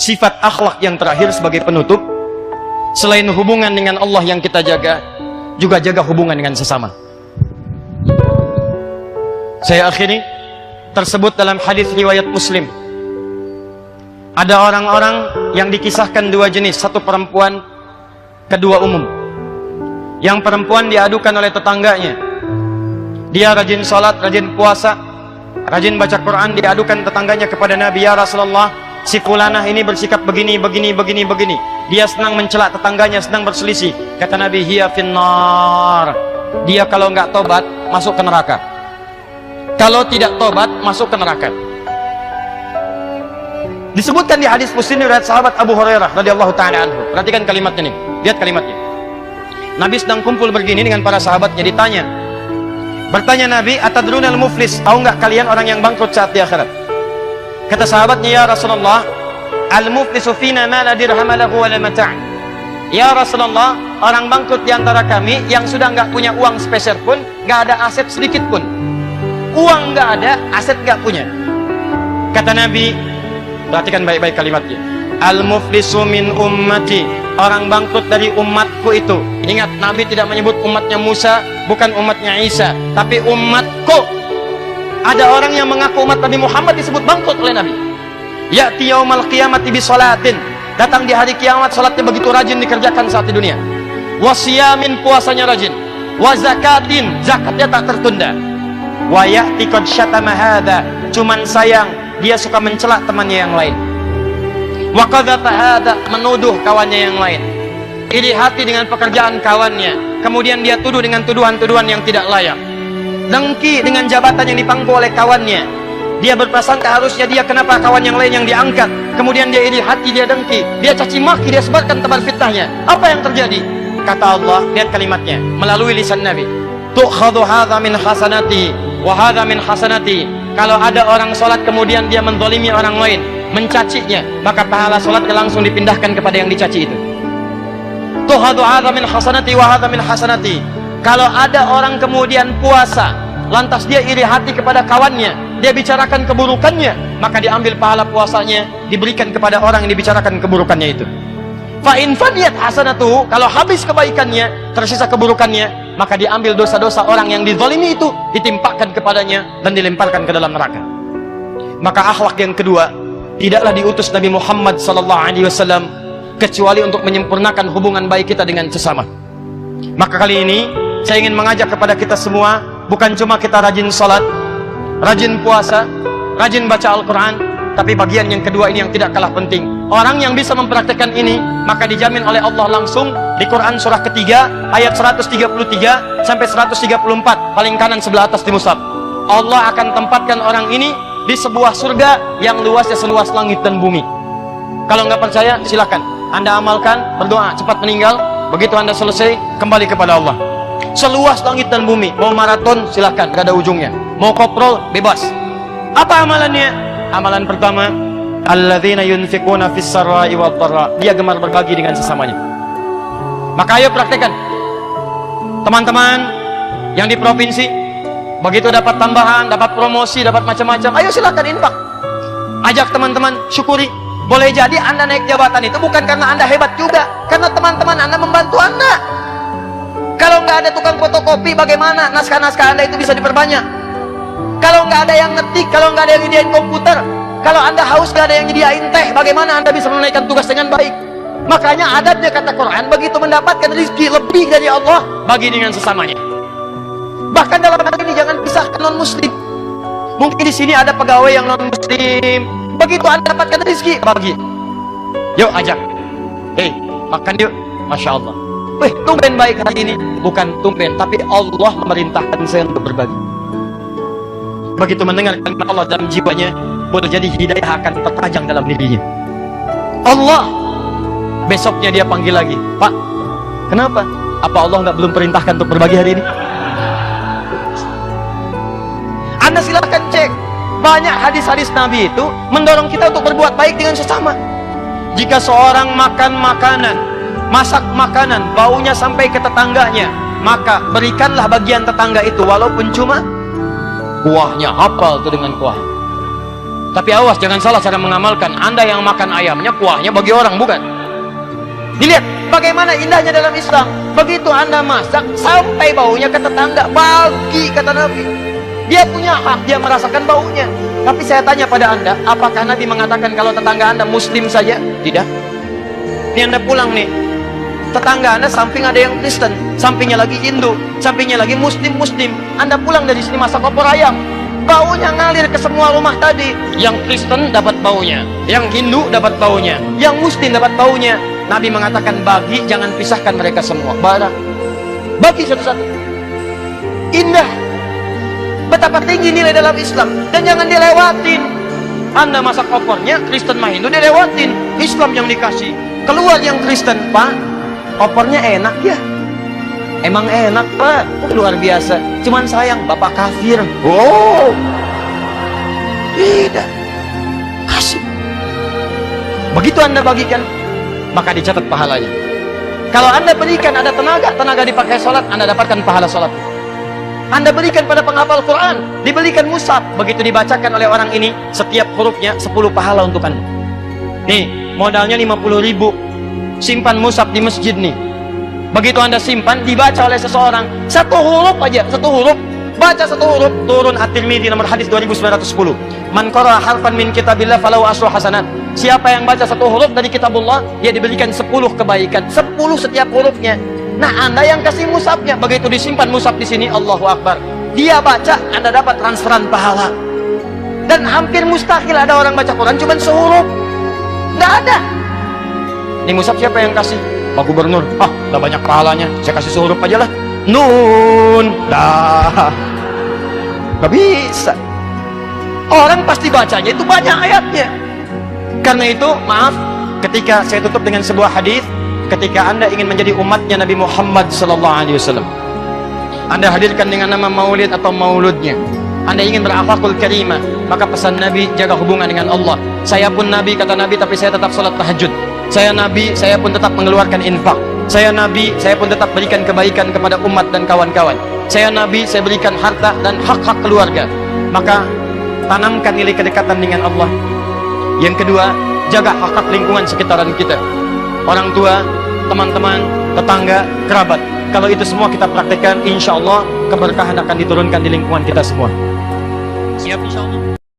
Sifat akhlak yang terakhir sebagai penutup, selain hubungan dengan Allah yang kita jaga, juga jaga hubungan dengan sesama. Saya akhiri, tersebut dalam hadis riwayat Muslim. Ada orang-orang yang dikisahkan dua jenis, satu perempuan, kedua umum. Yang perempuan diadukan oleh tetangganya. Dia rajin salat, rajin puasa, rajin baca Quran, diadukan tetangganya kepada Nabi, ya Rasulullah, si fulanah ini bersikap begini. Dia senang mencela tetangganya, senang berselisih. Kata Nabi, hiya finnar. Dia kalau nggak tobat, masuk ke neraka. Kalau tidak tobat, masuk ke neraka. Disebutkan di hadis Muslim riwayat sahabat Abu Hurairah radhiyallahu taala anhu. Perhatikan kalimatnya nih. Lihat kalimatnya. Nabi sedang kumpul begini dengan para sahabatnya, ditanya. Bertanya Nabi, atadrunal muflis? Tahu nggak kalian orang yang bangkrut saat di akhirat? Kata sahabatnya, ya Rasulullah, al-muflisu fina ma la dirham lahu wa la mata'. Ya Rasulullah, orang bangkrut di antara kami yang sudah nggak punya uang sepeser pun, nggak ada aset sedikit pun. Uang nggak ada, aset nggak punya. Kata Nabi, perhatikan baik-baik kalimatnya. Al-muflisu min ummati, orang bangkrut dari umatku itu. Ingat, Nabi tidak menyebut umatnya Musa, bukan umatnya Isa, tapi umatku. Ada orang yang mengaku umat Nabi Muhammad disebut bangkrut oleh Nabi. Ya'ti yaumal qiyamati bi sholatin, datang di hari kiamat, salatnya begitu rajin dikerjakan saat di dunia. Wa siyamin, puasanya rajin. Wa zakatin, zakatnya tak tertunda. Wa ya'ti qad syatama hadza, cuman sayang dia suka mencela temannya yang lain. Wa qadzata hadza, menuduh kawannya yang lain. Iri hati dengan pekerjaan kawannya, kemudian dia tuduh dengan tuduhan-tuduhan yang tidak layak. Dengki dengan jabatan yang dipangku oleh kawannya. Dia berprasangka harusnya dia, kenapa kawan yang lain yang diangkat. Kemudian dia iri hati, dia dengki, dia caci maki, dia sebarkan tebar fitnahnya. Apa yang terjadi? Kata Allah, lihat kalimatnya melalui lisan Nabi. Tu'khadhu hadza min hasanati wa hadza min hasanati. Kalau ada orang sholat kemudian dia menzalimi orang lain, mencacinya, maka pahala sholatnya langsung dipindahkan kepada yang dicaci itu. Tu'khadhu hadza min hasanati wa hadza min hasanati. Kalau ada orang kemudian puasa, lantas dia iri hati kepada kawannya, dia bicarakan keburukannya, maka diambil pahala puasanya, diberikan kepada orang yang dibicarakan keburukannya itu. Fa in fadiyat hasanatuhu, kalau habis kebaikannya, tersisa keburukannya, maka diambil dosa-dosa orang yang dizalimi itu, ditimpakan kepadanya dan dilemparkan ke dalam neraka. Maka akhlak yang kedua, tidaklah diutus Nabi Muhammad SAW kecuali untuk menyempurnakan hubungan baik kita dengan sesama. Maka kali ini saya ingin mengajak kepada kita semua, bukan cuma kita rajin salat, rajin puasa, rajin baca Al-Quran, tapi bagian yang kedua ini yang tidak kalah penting. Orang yang bisa mempraktekkan ini, maka dijamin oleh Allah langsung di Quran surah ketiga ayat 133 sampai 134, paling kanan sebelah atas di mushaf. Allah akan tempatkan orang ini di sebuah surga yang luasnya seluas langit dan bumi. Kalau nggak percaya, silakan Anda amalkan, berdoa cepat meninggal. Begitu Anda selesai, kembali kepada Allah. Seluas langit dan bumi. Mau maraton, silakan, gak ada ujungnya. Mau koprol, bebas. Apa amalannya? Amalan pertama, alladzina yunfiquna fis sarra'i wad dharra. Dia gemar berbagi dengan sesamanya. Maka ayo praktekkan. Teman-teman yang di provinsi, begitu dapat tambahan, dapat promosi, dapat macam-macam, ayo silakan infak. Ajak teman-teman, syukuri. Boleh jadi Anda naik jabatan itu bukan karena Anda hebat juga, karena teman-teman Anda membantu Anda. Kalau nggak ada tukang fotokopi, bagaimana naskah-naskah Anda itu bisa diperbanyak? Kalau nggak ada yang ngetik, kalau nggak ada yang nyediain komputer, kalau Anda haus nggak ada yang nyediain teh, bagaimana Anda bisa menunaikan tugas dengan baik? Makanya adabnya kata Quran, begitu mendapatkan rezeki lebih dari Allah, bagi dengan sesamanya. Bahkan dalam hal ini jangan pisahkan non-muslim. Mungkin di sini ada pegawai yang non-muslim, begitu Anda dapatkan rezeki, bagi. Yuk ajak. Hei, makan yuk. Masya Allah. Wih, tumben baik hari ini. Bukan tumben, tapi Allah memerintahkan saya untuk berbagi. Begitu mendengar kalimat Allah dalam jiwanya, boleh jadi hidayah akan terpajang dalam dirinya. Allah. Besoknya dia panggil lagi, Pak, kenapa? Apa Allah belum perintahkan untuk berbagi hari ini? Anda silakan cek. Banyak hadis-hadis Nabi itu mendorong kita untuk berbuat baik dengan sesama. Jika seorang makan makanan, masak makanan, baunya sampai ke tetangganya, maka berikanlah bagian tetangga itu, walaupun cuma kuahnya, hafal tuh dengan kuah. Tapi awas, jangan salah cara mengamalkan. Anda yang makan ayamnya, kuahnya bagi orang, bukan. Dilihat bagaimana indahnya dalam Islam. Begitu Anda masak, sampai baunya ke tetangga, bagi, kata Nabi. Dia punya hak, dia merasakan baunya. Tapi saya tanya pada Anda, apakah Nabi mengatakan kalau tetangga Anda Muslim saja? Tidak. Ini Anda pulang nih, tetangga Anda samping ada yang Kristen, sampingnya lagi Hindu, sampingnya lagi Muslim. Anda pulang dari sini masak opor ayam, baunya ngalir ke semua rumah tadi. Yang Kristen dapat baunya, yang Hindu dapat baunya, yang Muslim dapat baunya. Nabi mengatakan bagi, jangan pisahkan mereka semua. Bagi satu-satu. Indah. Betapa tinggi nilai dalam Islam, dan jangan dilewatin. Anda masak opornya, Kristen mah Hindu dilewatin, Islam yang dikasih. Keluar yang Kristen, Pak, opornya enak ya? Emang enak, Pak. Luar biasa. Cuman sayang, Bapak kafir. Oh, tidak. Kasih. Begitu Anda bagikan, maka dicatat pahalanya. Kalau Anda berikan ada tenaga dipakai sholat, Anda dapatkan pahala sholat. Anda berikan pada penghafal Quran, diberikan mushaf, begitu dibacakan oleh orang ini, setiap hurufnya 10 pahala untuk Anda. Nih, modalnya 50.000, simpan mushaf di masjid nih. Begitu Anda simpan, dibaca oleh seseorang, satu huruf aja, satu huruf, baca satu huruf, turun At-Tirmidzi nomor hadis 2910. Man qara'a harfan min kitabillah falahu asyru hasanat. Siapa yang baca satu huruf dari kitabullah, dia diberikan 10 kebaikan, 10 setiap hurufnya. Nah, Anda yang kasih mushafnya, begitu disimpan mushaf di sini, Allahu Akbar. Dia baca, Anda dapat transferan pahala. Dan hampir mustahil ada orang baca Quran cuma sehuruf. Nggak ada. Ini mushaf siapa yang kasih? Pak Gubernur. Ah, udah banyak pahalanya, saya kasih sehuruf aja lah. Nun. Dah. Nggak bisa. Orang pasti bacanya itu banyak ayatnya. Karena itu, maaf, ketika saya tutup dengan sebuah hadis, ketika Anda ingin menjadi umatnya Nabi Muhammad SAW, Anda hadirkan dengan nama maulid atau mauludnya. Anda ingin berakhlakul karimah, maka pesan Nabi, jaga hubungan dengan Allah. Saya pun Nabi, kata Nabi, tapi saya tetap salat tahajud. Saya Nabi, saya pun tetap mengeluarkan infak. Saya Nabi, saya pun tetap berikan kebaikan kepada umat dan kawan-kawan. Saya Nabi, saya berikan harta dan hak-hak keluarga. Maka tanamkan nilai kedekatan dengan Allah. Yang kedua, jaga hak-hak lingkungan sekitaran kita, orang tua, teman-teman, tetangga, kerabat. Kalau itu semua kita praktekkan, insya Allah keberkahan akan diturunkan di lingkungan kita semua. Siap insya Allah.